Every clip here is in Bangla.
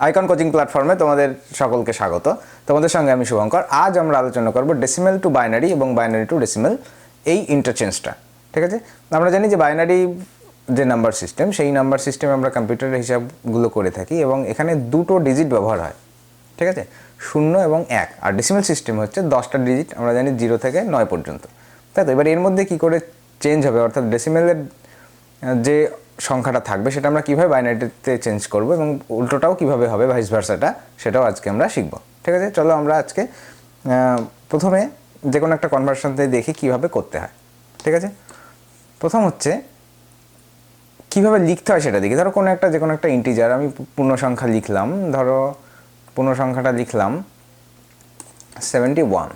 আইকন কোচিং প্ল্যাটফর্মে তোমাদের সকলকে স্বাগত। তোমাদের সঙ্গে আমি শুভঙ্কর। আজ আমরা আলোচনা করব ডেসিমেল টু বাইনারি এবং বাইনারি টু ডেসিমেল এই ইন্টারচেঞ্জটা। ঠিক আছে, আমরা জানি যে বাইনারি যে নাম্বার সিস্টেম, সেই নাম্বার সিস্টেমে আমরা কম্পিউটারের হিসাবগুলো করে থাকি এবং এখানে দুটো ডিজিট ব্যবহার হয়। ঠিক আছে, 0 এবং 1। আর ডেসিমেল সিস্টেম হচ্ছে 10টা ডিজিট, আমরা জানি 0 থেকে 9 পর্যন্ত। তাই তো এবার এর মধ্যে কী করে চেঞ্জ হবে, অর্থাৎ ডেসিমেলের যে সংখ্যাটা থাকবে সেটা আমরা কীভাবে বাইনারিতে চেঞ্জ করব এবং উল্টোটাও কীভাবে হবে, ভাইস ভার্সাটা, সেটাও আজকে আমরা শিখব। ঠিক আছে, চলো আমরা আজকে প্রথমে যে কোনো একটা কনভার্সনতে দেখি কীভাবে করতে হয়। ঠিক আছে, প্রথম হচ্ছে কীভাবে লিখতে হয় সেটা দেখি। ধরো যে কোনো একটা ইন্টিজার আমি পূর্ণ সংখ্যা লিখলাম, ধরো পূর্ণ সংখ্যাটা লিখলাম 71।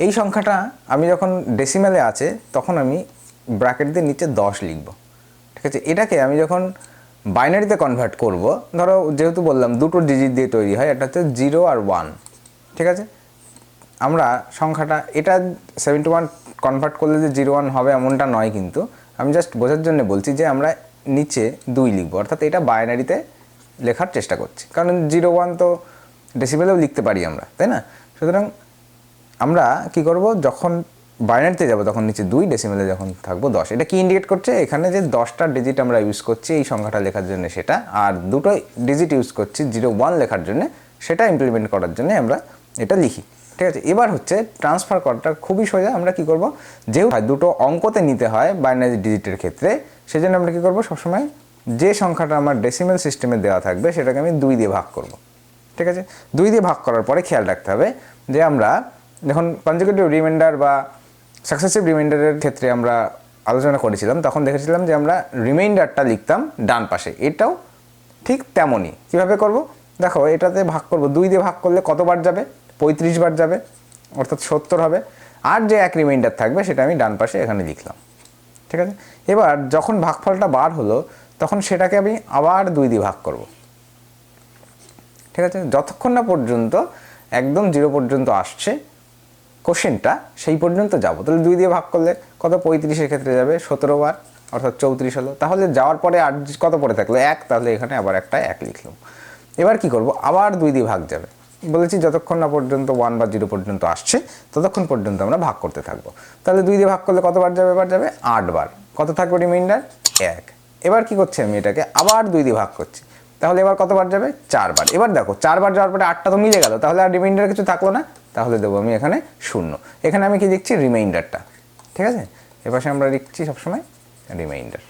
এই সংখ্যাটা আমি যখন ডেসিমেলে আছে তখন আমি ব্র্যাকেট দিয়ে নিচে 10 লিখব। ঠিক আছে, এটাকে আমি যখন বাইনারিতে কনভার্ট করব, ধরো যেহেতু বললাম দুটো ডিজিট দিয়ে তৈরি হয়, এটা হচ্ছে 0 আর 1। ঠিক আছে, আমরা সংখ্যাটা এটা 71 কনভার্ট করলে যে 01 হবে এমনটা নয়, কিন্তু আমি জাস্ট বোঝার জন্য বলছি যে আমরা নিচে 2 লিখব, অর্থাৎ এটা বাইনারিতে লেখার চেষ্টা করছি, কারণ 01 তো ডেসিমেলেও লিখতে পারি আমরা, তাই না? সুতরাং আমরা কি করব, যখন বাইনারিতে যাব তখন নিচে 2, ডেসিমেলে যখন থাকবো 10। এটা কি ইন্ডিকেট করছে, এখানে যে 10টা ডিজিট আমরা ইউজ করছি এই সংখ্যাটা লেখার জন্য সেটা, আর দুটো ডিজিট ইউজ করছি 01 লেখার জন্য, সেটা ইমপ্লিমেন্ট করার জন্য আমরা এটা লিখি। ঠিক আছে, এবার হচ্ছে ট্রান্সফার করাটা খুবই সোজা। আমরা কি করব, যেহেতু দুটো অঙ্কতে নিতে হয় বাইনারি ডিজিটের ক্ষেত্রে, সেজন্য আমরা কি করব, সবসময় যে সংখ্যাটা আমার ডেসিমেল সিস্টেমে দেওয়া থাকবে সেটাকে আমি 2 দিয়ে ভাগ করব। ঠিক আছে, 2 দিয়ে ভাগ করার পরে খেয়াল রাখতে হবে যে আমরা যখন কনজিকিউটিভ রিমাইন্ডার বা সাকসেসিভ রিমাইন্ডারের ক্ষেত্রে আমরা আলোচনা করেছিলাম, তখন দেখেছিলাম যে আমরা রিমাইন্ডারটা লিখতাম ডান পাশে। এটাও ঠিক তেমনই। কীভাবে করব দেখো, এটাতে ভাগ করব, 2 দিয়ে ভাগ করলে কতবার যাবে, 35 বার যাবে, অর্থাৎ 70 হবে। আর যে এক রিমাইন্ডার থাকবে সেটা আমি ডান পাশে এখানে লিখলাম। ঠিক আছে, এবার যখন ভাগফলটা বার হলো তখন সেটাকে আমি আবার 2 দিয়ে ভাগ করব। ঠিক আছে, যতক্ষণ না পর্যন্ত একদম 0 পর্যন্ত আসছে কোশ্চেনটা, সেই পর্যন্ত যাব। তাহলে 2 দিয়ে ভাগ করলে কত, 35-এর ক্ষেত্রে যাবে 17 বার, অর্থাৎ 34 হলো। তাহলে যাওয়ার পরে আর কত পড়ে থাকলো, 1, তাহলে এখানে আবার একটা 1 লিখলাম। এবার কি করব, আবার 2 দিয়ে ভাগ যাবে। বলেছি যতক্ষণ না পর্যন্ত 1 বা 0 পর্যন্ত আসছে ততক্ষণ পর্যন্ত আমরা ভাগ করতে থাকবো। তাহলে 2 দিয়ে ভাগ করলে কতবার যাবে, এবার যাবে 8 বার। কত থাকবে রিমাইন্ডার, 1। এবার কি করছি, আমি এটাকে আবার 2 দিয়ে ভাগ করছি, তাহলে এবার কতবার যাবে, 4 বার। এবার দেখো 4 বার যাওয়ার পরে 8টা তো মিলে গেল, তাহলে আর রিমাইন্ডার কিছু থাকলো না, তাহলে দেবো আমি এখানে 0। এখানে আমি কি লিখছি, রিমাইন্ডারটা। ঠিক আছে, এপাশে আমরা লিখছি সবসময় রিমাইন্ডার।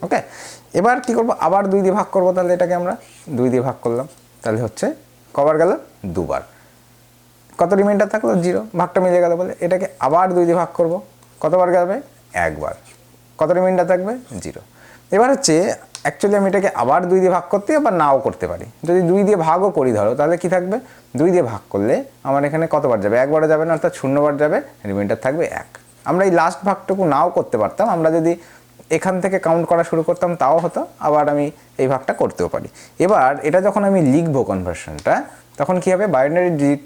ওকে, এবার কি করব, আবার 2 দিয়ে ভাগ করব। তাহলে এটাকে আমরা 2 দিয়ে ভাগ করলাম, তাহলে হচ্ছে কবার গেল, 2 বার। কত রিমাইন্ডার থাকলো, 0, ভাগটা মিলে গেল বলে। এটাকে আবার 2 দিয়ে ভাগ করব, কতবার যাবে, 1 বার। কত রিমাইন্ডার থাকবে, 0। এবার হচ্ছে অ্যাকচুয়ালি আমি এটাকে আবার 2 দিয়ে ভাগ করতে বা নাও করতে পারি। যদি 2 দিয়ে ভাগও করি ধরো, তাহলে কি থাকবে, 2 দিয়ে ভাগ করলে আমার এখানে কতবার যাবে, 1 বারে যাবে না, অর্থাৎ 0 বার যাবে, রিমাইন্ডার থাকবে 1। আমরা এই লাস্ট ভাগটুকু নাও করতে পারতাম, আমরা যদি এখান থেকে কাউন্ট করা শুরু করতাম তাও হতো, আবার আমি এই ভাগটা করতেও পারি। এবার এটা যখন আমি লিখবো কনভার্সনটা, তখন কী হবে, বাইনারি ডিজিট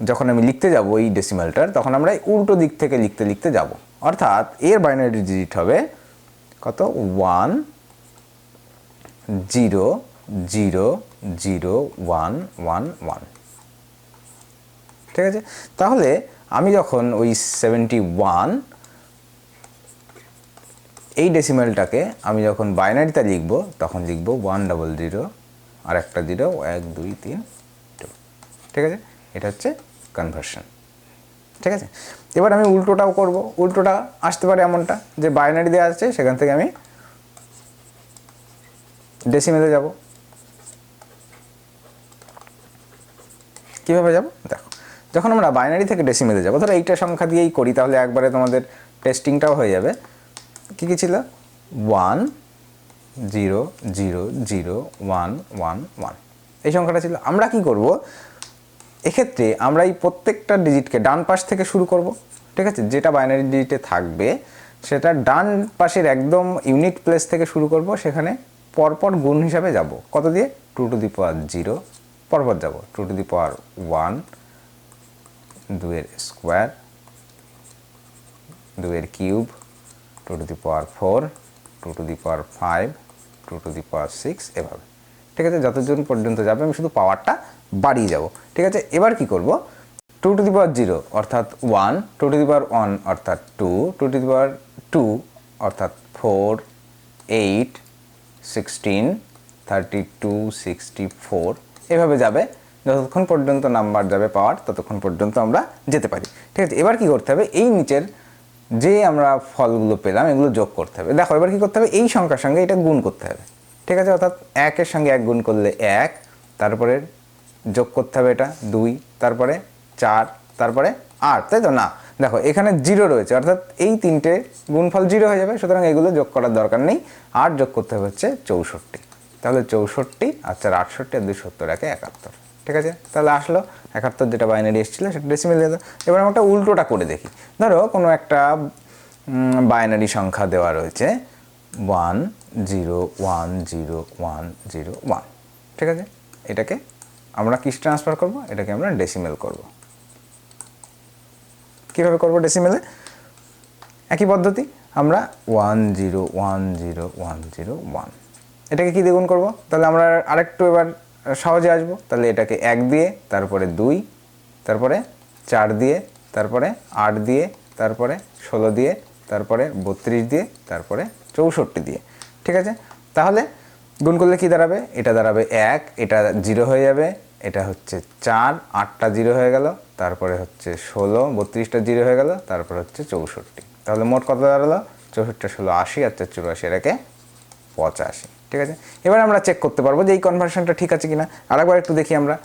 যখন আমি লিখতে যাব এই ডেসিমালটার, তখন আমরা উল্টো দিক থেকে লিখতে লিখতে যাব। অর্থাৎ এর বাইনারি ডিজিট হবে কত, 1 0 0 0 1 1 1। ঠিক আছে, তাহলে আমি যখন ওই 71 এই ডেসিমেলটাকে আমি যখন বাইনারিতে লিখব, তখন লিখব 100 আর একটা 0 1 2 3 2। ঠিক আছে, এটা হচ্ছে কনভার্সন। ঠিক আছে, এবার আমি উল্টোটাও করব। উল্টোটা আসতে পারে এমনটা যে বাইনারি দেওয়া আছে, সেখান থেকে আমি ডেসিমেলে যাব। কীভাবে যাব দেখো, যখন আমরা বাইনারি থেকে ডেসিমেলে যাব, ধরো এইটা সংখ্যা দিয়েই করি, তাহলে একবারে তোমাদের টেস্টিংটাও হয়ে যাবে। কী কী ছিল, 1 0 0 0 1 1 1 এই সংখ্যাটা ছিল। আমরা কি করব, এক্ষেত্রে আমরা এই প্রত্যেকটা ডিজিটকে ডান পাশ থেকে শুরু করব। ঠিক আছে, যেটা বাইনারি ডিজিটে থাকবে সেটা ডান পাশের একদম ইউনিট প্লেস থেকে শুরু করব, সেখানে পরপর গুণ হিসাবে যাব। কত দিয়ে, 2 টু দি পাওয়ার 0, পরপর যাব 2 টু দি পাওয়ার 1, 2 এর স্কোয়ার, 2 এর cube, 2 to the power 4, 2 to the power 5, 2 to the power 6, এভাবে। ঠিক আছে, যতজন পর্যন্ত যাবে আমি শুধু পাওয়ারটা বাড়িয়ে যাব। ঠিক আছে, এবার কি করব, 2 টু দি পাওয়ার 0 অর্থাৎ 1, 2 টু দি পাওয়ার 1 অর্থাৎ 2, 2 টু দি পাওয়ার 2 অর্থাৎ 4, 8, 16, 32, 64 এভাবে যাবে, যতক্ষণ পর্যন্ত নাম্বার যাবে পাওয়ার ততক্ষণ পর্যন্ত আমরা যেতে পারি। ঠিক আছে, এবার কি করতে হবে, এই নিচের যে আমরা ফলগুলো পেলাম এগুলো যোগ করতে হবে। দেখো এবার কি করতে হবে, এই সংখ্যার সঙ্গে এটা গুণ করতে হবে। ঠিক আছে, অর্থাৎ 1-এর সঙ্গে 1 গুণ করলে 1, তারপরে যোগ করতে হবে এটা 2, তারপরে 4, তারপরে 8, তাই তো? না, দেখো এখানে 0 রয়েছে, অর্থাৎ এই তিনটে গুণফল 0 হয়ে যাবে, সুতরাং এগুলো যোগ করার দরকার নেই। 8 যোগ করতে হবে হচ্ছে 64, তাহলে 64 আর 4 68 আর 2 70 একে 71। ঠিক আছে, তাহলে আসলো 71 যেটা বাইনারি এসেছিলো সেটা ডেসিমেল দিয়ে দাও। এবার আমরা একটা উল্টোটা করে দেখি। ধরো কোনো একটা বাইনারি সংখ্যা দেওয়া রয়েছে 1 0 1 0 1 0 1। ঠিক আছে, এটাকে আমরা কি ট্রান্সফার করব, এটাকে আমরা ডেসিমেল করব। কীভাবে করব ডেসিমেলে, একই পদ্ধতি, আমরা 1 0 1 0 1 0 1 এটাকে কি দিয়ে গুণ করব, তাহলে আমরা আরেকটু এবার সহজে আসবো। তাহলে এটাকে 1 দিয়ে, তারপরে 2, তারপরে 4 দিয়ে, তারপরে 8 দিয়ে, তারপরে 16 দিয়ে, তারপরে 32 দিয়ে, তারপরে 64 দিয়ে। ঠিক আছে, তাহলে গুণ করলে কি দাঁড়াবে, এটা দাঁড়াবে 1, এটা 0 হয়ে যাবে, এটা হচ্ছে 4, 8টা 0 হয়ে গেল, তারপরে হচ্ছে 16, 32টা 0 হয়ে গেল, তারপরে হচ্ছে 64। তাহলে মোট কত দাঁড়ালো, 64 16 80 আর 84 এটাকে 85। ঠিক আছে, এবার আমরা চেক করতে পারবো যে এই কনভার্সনটা ঠিক আছে কিনা। আরেকবার একটু দেখি আমরা।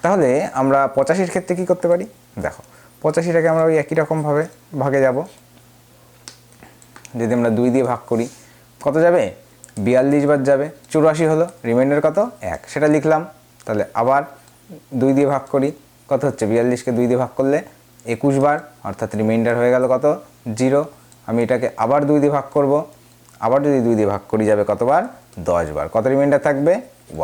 তাহলে আমরা 85-র ক্ষেত্রে কি করতে পারি, দেখো 85টাকে আমরা ওই একই রকমভাবে ভাগে যাব। যদি আমরা 2 দিয়ে ভাগ করি কত যাবে, 42 বার যাবে, 84 হলো, রিমাইন্ডার কত 1, সেটা লিখলাম। তাহলে আবার 2 দিয়ে ভাগ করি, কত হচ্ছে, 42কে 2 দিয়ে ভাগ করলে 21 বার, অর্থাৎ রিমাইন্ডার হয়ে গেল কত 0। আমি এটাকে আবার 2 দিয়ে ভাগ করব, আবার যদি 2 দিয়ে ভাগ করি যাবে কতবার, 10 বার, কত রিমাইন্ডার থাকবে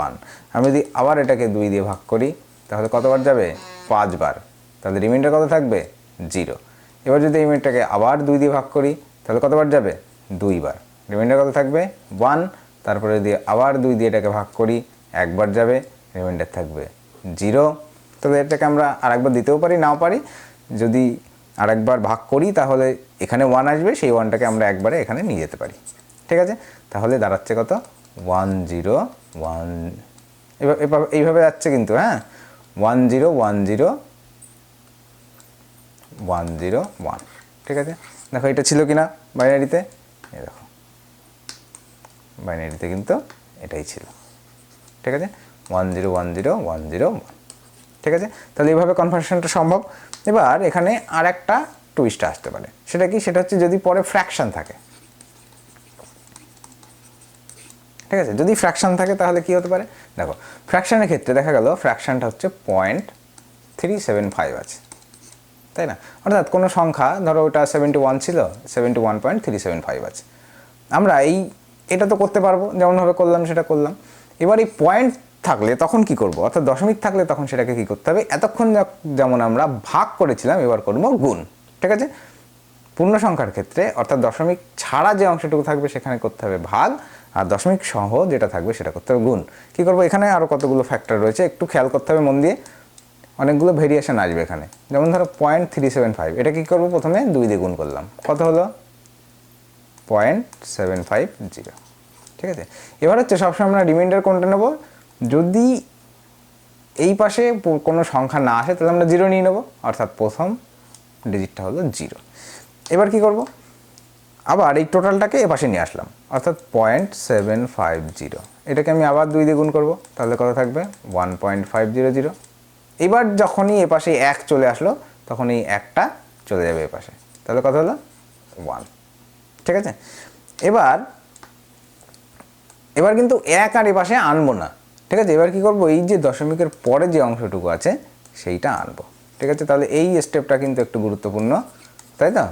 1। আমি যদি আবার এটাকে 2 দিয়ে ভাগ করি তাহলে কতবার যাবে, 5 বার, তাহলে রিমাইন্ডার কত থাকবে 0। এবার যদি এই মিনিটটাকে আবার 2 দিয়ে ভাগ করি তাহলে কতবার যাবে, 2 বার, রিমাইন্ডার কত থাকবে 1। তারপরে যদি আবার 2 দিয়ে এটাকে ভাগ করি, একবার যাবে, রিমাইন্ডার থাকবে 0। তবে এটাকে আমরা আরেকবার দিতেও পারি, নাও পারি। যদি আরেকবার ভাগ করি তাহলে এখানে 1 আসবে, সেই 1টাকে আমরা একবারে এখানে নিয়ে যেতে পারি। ঠিক আছে, তাহলে দাঁড়াচ্ছে কত, 1 0 1, এইভাবে যাচ্ছে কিন্তু, হ্যাঁ, 1 0 1 0 1 0 1। ঠিক আছে, দেখো এটা ছিল কিনা বাইনারিতে, এই দেখো বাইনারিতে কিন্তু এটাই ছিল। ঠিক আছে, 1 0 1 0 1 0 1। ঠিক আছে, তাহলে এইভাবে কনভার্সনটা সম্ভব। এবার এখানে আর একটা টুইস্ট আসতে পারে, সেটা কি, সেটা হচ্ছে যদি পরে ফ্র্যাকশন থাকে। ঠিক আছে, যদি ফ্র্যাকশন থাকে তাহলে কি হতে পারে, দেখো ফ্র্যাকশনের ক্ষেত্রে দেখা গেল ফ্র্যাকশনটা হচ্ছে 0.375 আছে, তাই না? অর্থাৎ কোনো সংখ্যা ধরো ওটা 71 ছিল, 71.375 আছে। আমরা এটা তো করতে পারবো, যেমনভাবে করলাম সেটা করলাম। এবার এই পয়েন্ট থাকলে তখন কি করব, অর্থাৎ দশমিক থাকলে তখন সেটাকে কি করতে হবে, এতক্ষণ যেমন আমরা ভাগ করেছিলাম এবার করব গুণ। ঠিক আছে, পূর্ণ সংখ্যার ক্ষেত্রে অর্থাৎ দশমিক ছাড়া যে অংশটুকু থাকবে সেখানে করতে হবে ভাগ, আর দশমিক সহ যেটা থাকবে সেটা করতে হবে গুণ। কী করবো, এখানে আরও কতগুলো ফ্যাক্টর রয়েছে, একটু খেয়াল করতে হবে মন দিয়ে, অনেকগুলো ভেরিয়েশন আসবে এখানে। যেমন ধরো 0.375, এটা কী করবো, প্রথমে 2 দিয়ে গুণ করলাম, কত হলো 0.750। ঠিক আছে, এবার হচ্ছে সবসময় আমরা রিমাইন্ডার কোনটা নেব, যদি এই পাশে কোনো সংখ্যা না আসে তাহলে আমরা 0 নিয়ে নেব, অর্থাৎ প্রথম ডিজিটটা হলো 0। এবার কি করব, আবার এই টোটালটাকে এ পাশে নিয়ে আসলাম, অর্থাৎ 0.750, এটাকে আমি আবার 2 দিয়ে গুণ করবো, তাহলে কত থাকবে 1.500। এবার যখনই এ পাশে 1 চলে আসলো তখন এই 1টা চলে যাবে এ পাশে, তাহলে কত হলো 1। ঠিক আছে, এবার কিন্তু 1 আর এ পাশে আনবো না। ঠিক আছে, এবার কি করব, এই যে দশমিকের পরে যে অংশটুকু আছে সেইটা আনবো। ঠিক আছে, তাহলে এই স্টেপটা কিন্তু একটু গুরুত্বপূর্ণ, তাই তো,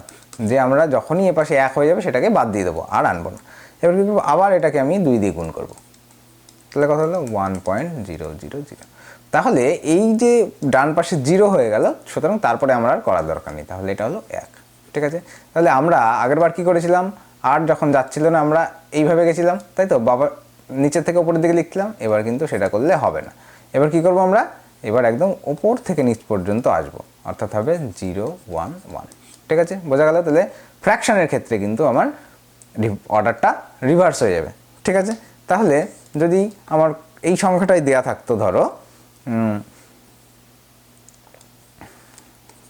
যে আমরা যখনই এ পাশে 1 হয়ে যাবে সেটাকে বাদ দিয়ে দেবো, আর আনবো না। এবার কি করবো, আবার এটাকে আমি 2 দিয়ে গুণ করবো, তাহলে কত হলো 1.000। তাহলে এই যে ডান পাশে 0 হয়ে গেল, সুতরাং তারপরে আমরা আর করার দরকার নেই, তাহলে এটা হলো 1। ঠিক আছে, তাহলে আমরা আগেরবার কি করেছিলাম, আর যখন যাচ্ছিল না আমরা এইভাবে গেছিলাম, তাই তো, নিচের থেকে উপরের দিকে লিখলাম, এবার কিন্তু সেটা করলে হবে না। এবার কি করব আমরা, এবার একদম উপর থেকে নিচ পর্যন্ত আসব, অর্থাৎ হবে 0 1 1। ঠিক আছে, বোঝা গেল? তাহলে ফ্র্যাকশনের ক্ষেত্রে কিন্তু আমার অর্ডারটা রিভার্স হয়ে যাবে। ঠিক আছে, তাহলে যদি আমার এই সংখ্যাটাই দেয়া থাকতো, ধরো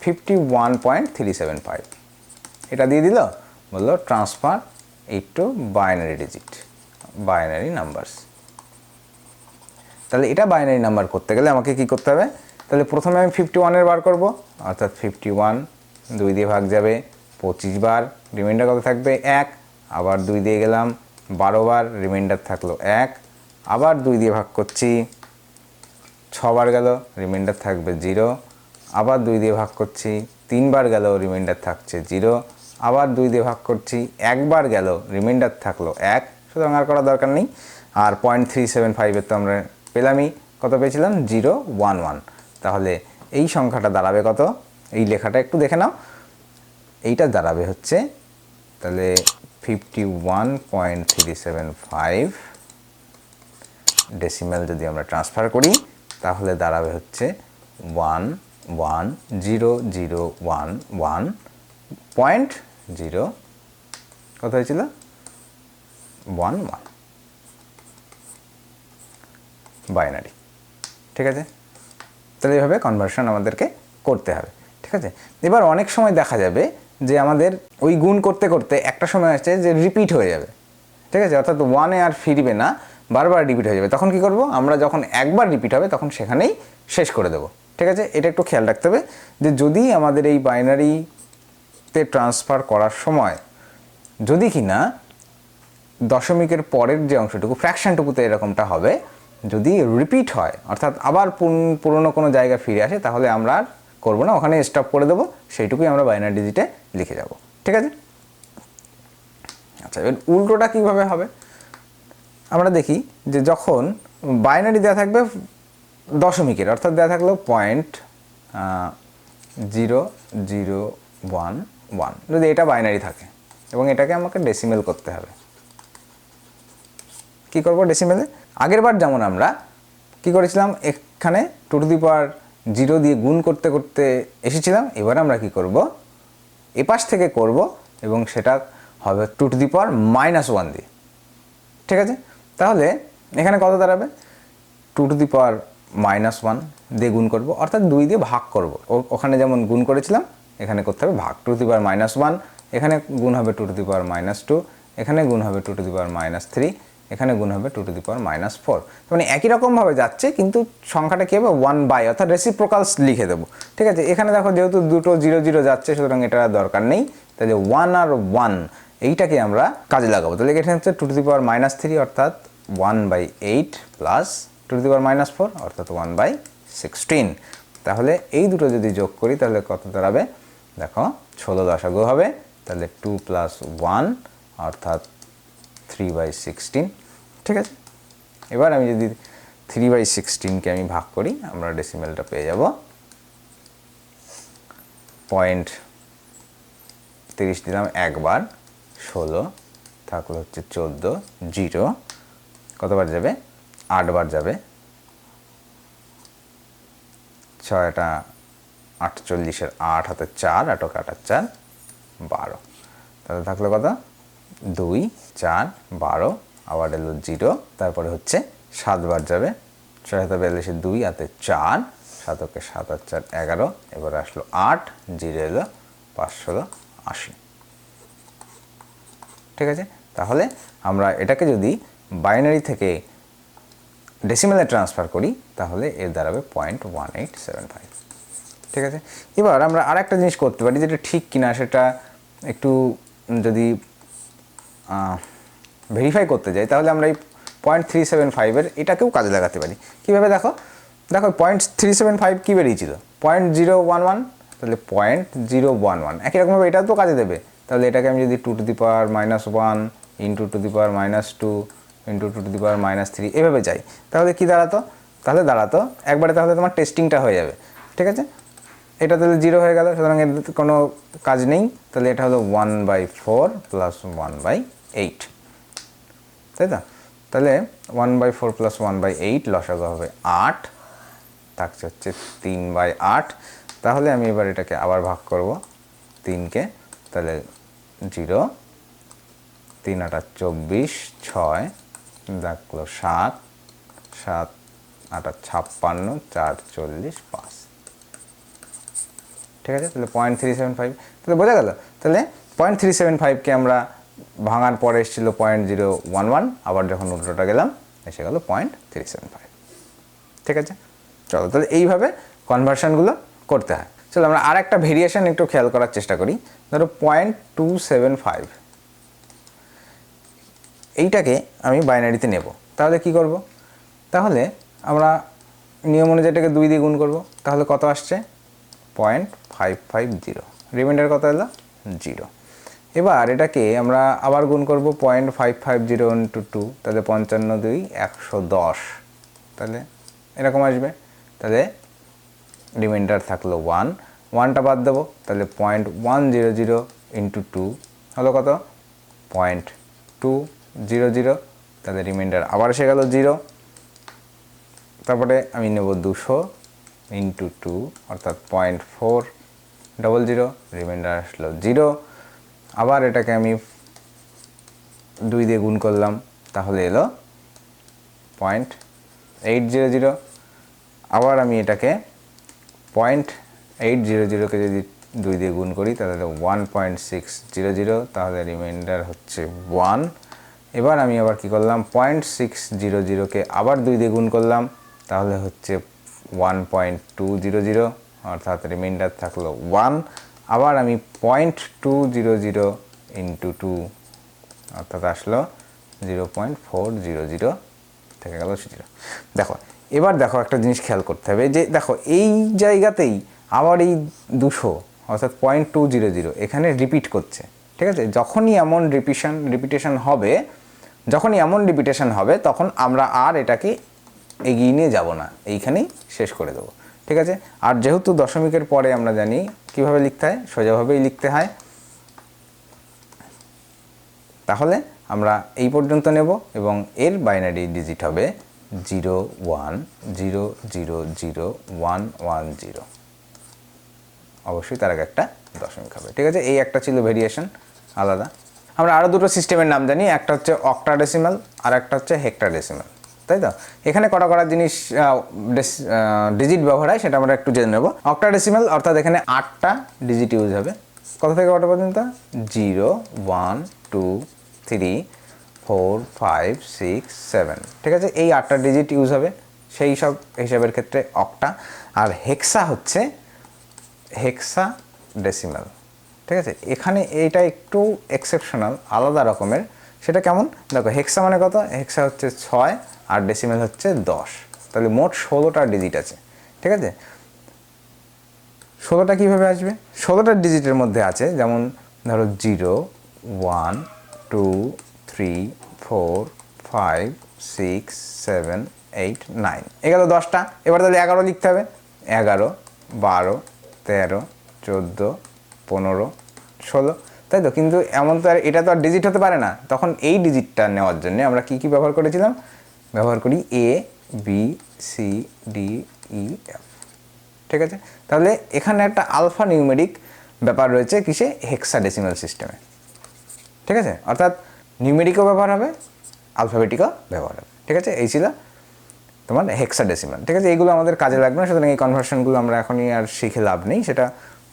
51.375, এটা দিয়ে দিল, বললো ট্রান্সফার ইট two binary digit, binary numbers. তাহলে এটা বাইনারি নাম্বার করতে গেলে আমাকে কি করতে হবে, তাহলে প্রথমে আমি 51-এর বার করব, অর্থাৎ 51 2 দিয়ে ভাগ যাবে 25 বার, রিমাইন্ডার কত থাকবে 1, আবার 2 দিয়ে গেলাম 12 বার, রিমাইন্ডার থাকলো 1, আবার 2 দিয়ে ভাগ করছি 6 বার গেল, রিমাইন্ডার থাকবে 0, আবার 2 দিয়ে ভাগ করছি 3 বার গেল, রিমাইন্ডার থাকছে 0, আবার 2 দিয়ে ভাগ করছি 1 বার গেল, রিমাইন্ডার থাকলো 1, সুতরাং আর করার দরকার নেই। আর 0.375-এর তো আমরা পেলামই, কত পেয়েছিলাম 0 1 1। তাহলে এই সংখ্যাটা দাঁড়াবে কত, এই লেখাটা একটু দেখে নাও, এইটা দাঁড়াবে হচ্ছে তাহলে 51.375 ডেসিমেল যদি আমরা ট্রান্সফার করি, তাহলে দাঁড়াবে হচ্ছে 11001.0 কত হয়েছিল 1 1 বাইনারি। ঠিক আছে, তাহলে এইভাবে কনভার্সন আমাদেরকে করতে হবে। ঠিক আছে, এবার অনেক সময় দেখা যাবে যে আমাদের ওই গুণ করতে করতে একটা সময় আসছে যে রিপিট হয়ে যাবে। ঠিক আছে, অর্থাৎ 1-এ আর ফিরবে না, বারবার রিপিট হয়ে যাবে। তখন কি করব আমরা, যখন একবার রিপিট হবে তখন সেখানেই শেষ করে দেব। ঠিক আছে, এটা একটু খেয়াল রাখতে হবে যে যদি আমাদের এই বাইনারিতে ট্রান্সফার করার সময় যদি কি না দশমিকের পরের যে অংশটুকু ফ্র্যাকশনটুকুতে এরকমটা হবে, যদি রিপিট হয় অর্থাৎ আবার পুরনো কোনো জায়গা ফিরে আসে, তাহলে আমরা আর করবো না, ওখানে স্টপ করে দেবো, সেইটুকুই আমরা বাইনারি ডিজিটে লিখে যাব। ঠিক আছে, আচ্ছা এবার উল্টোটা কীভাবে হবে আমরা দেখি, যে যখন বাইনারি দেওয়া থাকবে দশমিকের, অর্থাৎ দেওয়া থাকলো 0.0011, যদি এটা বাইনারি থাকে এবং এটাকে আমাকে ডেসিমেল করতে হবে, কি করব ডেসিমেলে, আগের বার যেমন আমরা কি করেছিলাম, এখানে 2^0 দিয়ে গুণ করতে করতে এসেছিলাম, এবার আমরা কি করব এপাশ থেকে করব এবং সেটা হবে 2^-1 দিয়ে। ঠিক আছে, তাহলে এখানে কত দাঁড়াবে 2^-1 দিয়ে গুণ করব, অর্থাৎ 2 দিয়ে ভাগ করব, ওখানে যেমন গুণ করেছিলাম এখানে করতে হবে ভাগ, 2^-1, এখানে গুণ হবে 2^-2, এখানে গুণ হবে 2^-3, এখানে গুণ হবে 2^-4। মানে একই রকমভাবে যাচ্ছে, কিন্তু সংখ্যাটা কী হবে 1/, অর্থাৎ রেসিপ্রোকালস লিখে দেবো। ঠিক আছে, এখানে দেখো যেহেতু দুটো 0 0 যাচ্ছে, সুতরাং এটা দরকার নেই, তাহলে 1 আর 1 এইটাকে আমরা কাজে লাগাবো। তাহলে এখানে হচ্ছে 2^-3, অর্থাৎ 1/8 প্লাস 2^-4, অর্থাৎ 1/16। তাহলে এই দুটো যদি যোগ করি তাহলে কত দাঁড়াবে, দেখো 16 দশাগু হবে, তাহলে 2 + 1 অর্থাৎ 3/16। ঠিক আছে, এবার আমি যদি 3/16-কে আমি ভাগ করি, আমরা ডেসিমেলটা পেয়ে যাব 0.30 দিলাম একবার, 16 থাকলো হচ্ছে 14, 0 কতবার যাবে 8 বার যাবে, 6টা 48-এর 8 হাতে 4, 8 কাটা 4 12, তাহলে থাকলো কত 2 4 12, আবার এলো 0, তারপরে হচ্ছে 7 বার যাবে, 642-এর 2 হাতে 4, 7 কে 7 আর 4 11, এবার আসলো 8, 0 এলো 580। ঠিক আছে, তাহলে আমরা এটাকে যদি বাইনারি থেকে ডেসিমেলে ট্রান্সফার করি তাহলে এর দাঁড়াবে 0.1875। ঠিক আছে, এবার আমরা আর একটা জিনিস করতে পারি, যেটা ঠিক কিনা সেটা একটু যদি ভেরিফাই করতে যাই, তাহলে আমরা এই 0.375-এর এটাকেও কাজে লাগাতে পারি। কীভাবে দেখো, 0.375 কী বেরিয়েছিল 0.011, তাহলে 0.011 একই রকমভাবে এটাও তো কাজে দেবে। তাহলে এটাকে আমি যদি 2^-1 ইন্টু 2^-2 ইন্টু 2^-3 এভাবে যাই, তাহলে কি দাঁড়াতো, তাহলে দাঁড়াতো একবারে, তাহলে তোমার টেস্টিংটা হয়ে যাবে। ঠিক আছে, এটা তাহলে 0 হয়ে গেল, সুতরাং এর কোনো কাজ নেই, তাহলে এটা হলো 1/4 + 1/8, তাই তো। তাহলে 1/4 প্লাস 1/8 লসাগু হবে 8, থাকছে হচ্ছে 3/8। তাহলে আমি এবার এটাকে আবার ভাগ করব 3কে, তাহলে 0, 3 8 24, 6 থাকলো 7, 7 8 56, 4 40, 5। ঠিক আছে, তাহলে 0.375। তাহলে বোঝা গেল। তাহলে 0.375কে আমরা ভাঙার পরে এসেছিল 0.011, আবার যখন উল্টোটা গেলাম এসে গেল 0.375। ঠিক আছে, চলো তাহলে এইভাবে কনভার্সনগুলো করতে হয়। চলো আমরা আর একটা ভেরিয়েশন একটু খেয়াল করার চেষ্টা করি। ধরো 0.275, এইটাকে আমি বাইনারিতে নেব, তাহলে কি করব? তাহলে আমরা নিয়ম অনুযায়ী এটাকে 2 দিয়ে গুণ করব, তাহলে কত আসছে? 0.550। রিমাইন্ডার কত এলো? 0। এবার এটাকে আমরা আবার গুণ করব 0.550 ইন্টু 2, তাহলে 55 2 110, তাহলে এরকম আসবে। তাহলে রিমাইন্ডার থাকলো 1, 1টা বাদ দেবো, তাহলে 0.100 ইন্টু 2 হলো কত? 0.200, তাহলে রিমাইন্ডার আবার এসে গেল 0। তারপরে আমি নেব 200 ইন্টু 2, অর্থাৎ 0.400, রিমাইন্ডার আসলো 0। আবার এটাকে আমি 2 দিয়ে গুণ করলাম, তাহলে এলো 0.800। আবার আমি এটাকে 0.800কে যদি 2 দিয়ে গুণ করি তাহলে 1.600, তাহলে রিমাইন্ডার হচ্ছে 1। এবার আমি আবার কি করলাম? 0.600কে আবার 2 দিয়ে গুণ করলাম, তাহলে হচ্ছে 1.200, অর্থাৎ রিমাইন্ডার থাকলো 1। আবার আমি 0.200 ইন্টু 2, অর্থাৎ আসলো 0.400, থেকে গেল 0। দেখো এবার দেখো একটা জিনিস খেয়াল করতে হবে, যে দেখো এই জায়গাতেই আবার এই 200 অর্থাৎ 0.200 এখানে রিপিট করছে। ঠিক আছে, যখনই এমন রিপিটেশন হবে তখন আমরা আর এটাকে এগিয়ে নিয়ে যাব না, এইখানেই শেষ করে দেবো। ঠিক আছে, আর যেহেতু দশমিকের পরে আমরা জানি কিভাবে লিখতে হয়, সোজাভাবেই লিখতে হয়, তাহলে আমরা এই পর্যন্ত নেব এবং এর বাইনারি ডিজিট হবে 01000110। অবশ্যই তার আগে একটা দশমিক হবে। ঠিক আছে, এই একটা ছিল ভেরিয়েশন আলাদা। আমরা আরও দুটো সিস্টেমের নাম জানি, একটা হচ্ছে অক্টাডেসিমাল আর একটা হচ্ছে হেক্টাডেসিমাল, তাই তো? এখানে কটা জিনিস ডিজিট ব্যবহার হয় সেটা আমরা একটু জেনে নেব। অক্টাডেসিমাল অর্থাৎ এখানে 8টা ডিজিট ইউজ হবে। কত থেকে কত পর্যন্ত? 0 1 2 3 4 5 6 7। ঠিক আছে, এই 8টা ডিজিট ইউজ হবে সেই সব হিসাবের ক্ষেত্রে অক্টা। আর হেক্সা হচ্ছে হেক্সাডেসিমাল। ঠিক আছে, এখানে এইটা একটু এক্সেপশনাল, আলাদা রকমের। সেটা কেমন? দেখো হেক্সা মানে কত? হেক্সা হচ্ছে 6 আর ডেসিমাল হচ্ছে 10, তাহলে মোট 16টা ডিজিট আছে। ঠিক আছে, 16টা কীভাবে আসবে? 16টা ডিজিটের মধ্যে আছে যেমন ধরো 0 1 2 3 4 5 6 7 8 9, এগুলো 10টা। এবার তাহলে 11 লিখতে হবে। 11 12 13 14 15 16, তাই তো? কিন্তু এমন তো আর এটা তো আর ডিজিট হতে পারে না, তখন এই ডিজিটটা নেওয়ার জন্য আমরা কি ব্যবহার করেছিলাম? ব্যবহার করি A B C D E F। ঠিক আছে, তাহলে এখানে একটা আলফা নিউমেরিক ব্যাপার রয়েছে কিসে? হেক্সাডেসিমাল সিস্টেমে। ঠিক আছে, অর্থাৎ নিউমেরিকও ব্যবহার হবে, আলফাবেটিকও ব্যবহার হবে। ঠিক আছে, এই ছিল তোমার হেক্সাডেসিমাল। ঠিক আছে, এইগুলো আমাদের কাজে লাগবে না, সুতরাং এই কনভার্সনগুলো আমরা এখনই আর শিখে লাভ নেই, সেটা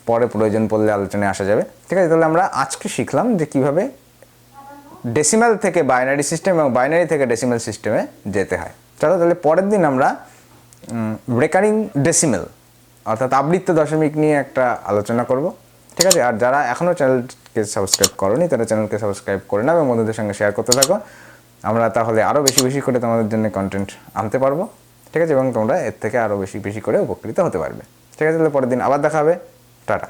পরে প্রয়োজন পড়লে আলোচনায় আসা যাবে। ঠিক আছে, তাহলে আমরা আজকে শিখলাম যে কীভাবে ডেসিমাল থেকে বাইনারি সিস্টেম এবং বাইনারি থেকে ডেসিমাল সিস্টেমে যেতে হয়। চলো তাহলে পরের দিন আমরা রেকারিং ডেসিমাল অর্থাৎ আবৃত্ত দশমিক নিয়ে একটা আলোচনা করব। ঠিক আছে, আর যারা এখনও চ্যানেলকে সাবস্ক্রাইব করোনি তারা চ্যানেলকে সাবস্ক্রাইব করে নাও এবং বন্ধুদের সঙ্গে শেয়ার করতে থাকো। আমরা তাহলে আরও বেশি করে তোমাদের জন্য কন্টেন্ট আনতে পারবো। ঠিক আছে, এবং তোমরা এর থেকে আরও বেশি করে উপকৃত হতে পারবে। ঠিক আছে, তাহলে পরের দিন আবার দেখা হবে। টাটা।